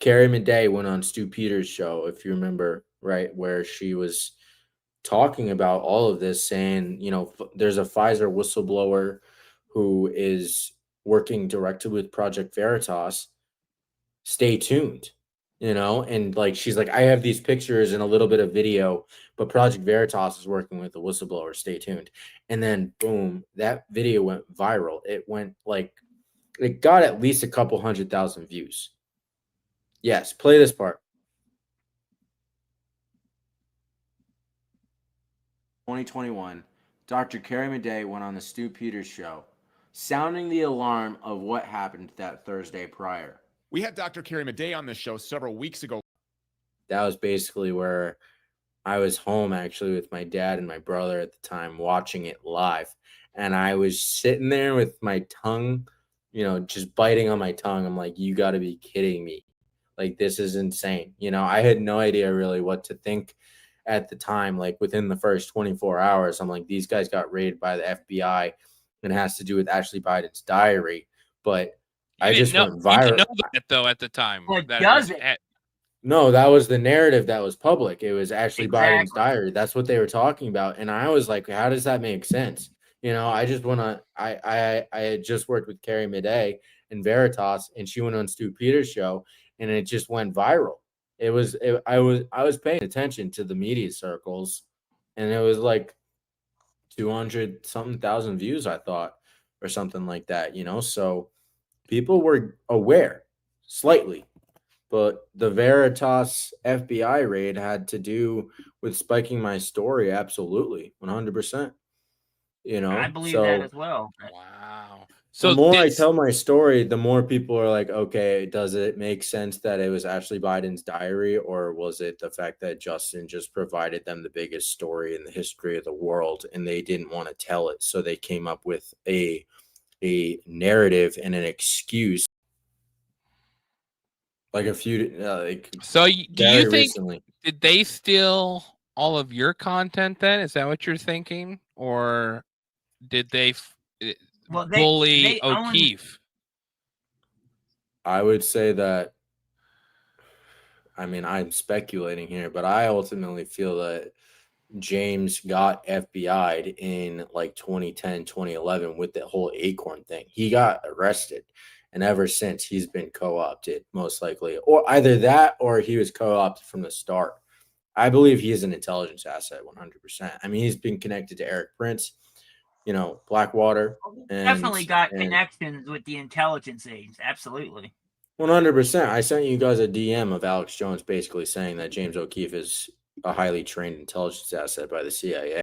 Carrie Madej went on Stu Peters' show, if you remember, right, where she was talking about all of this, saying, there's a Pfizer whistleblower who is working directly with Project Veritas. Stay tuned, and like she's like, I have these pictures and a little bit of video, but Project Veritas is working with the whistleblower. Stay tuned. And then boom, that video went viral. It went like it got at least a couple 100,000 views. Yes, play this part. 2021, Dr. Carrie Madej went on the Stu Peters show, sounding the alarm of what happened that Thursday prior. We had Dr. Carrie Madej on this show several weeks ago. That was basically where I was home actually with my dad and my brother at the time watching it live. And I was sitting there with my tongue, just biting on my tongue. I'm like, you got to be kidding me. Like, this is insane. I had no idea really what to think at the time. Like, within the first 24 hours, I'm like, these guys got raided by the FBI and it has to do with Ashley Biden's diary. But I just went viral. You didn't know that, though, at the time. Well, does it? No, that was the narrative that was public. It was Ashley Biden's diary. That's what they were talking about. And I was like, how does that make sense? I just want to, I had just worked with Carrie Madej and Veritas, and she went on Stu Peters' show, and it just went viral. I was paying attention to the media circles, and it was like 200 something thousand views, I thought, or something like that, so people were aware slightly. But the Veritas FBI raid had to do with spiking my story. Absolutely. 100%. I believe that as well. Wow. So the more I tell my story, the more people are like, okay, does it make sense that it was Ashley Biden's diary, or was it the fact that Justin just provided them the biggest story in the history of the world and they didn't want to tell it? So they came up with a narrative and an excuse. Like a few, so do you think recently. Did they steal all of your content then? Is that what you're thinking? Or did they bully O'Keefe? I would say that, I'm speculating here, but I ultimately feel that James got FBI'd in like 2010, 2011 with the whole Acorn thing. He got arrested. And ever since, he's been co-opted, most likely. Or either that or he was co-opted from the start. I believe he is an intelligence asset, 100%. He's been connected to Eric Prince, Blackwater. Definitely got connections with the intelligence aides. Absolutely. 100%. I sent you guys a DM of Alex Jones basically saying that James O'Keefe is a highly trained intelligence asset by the CIA.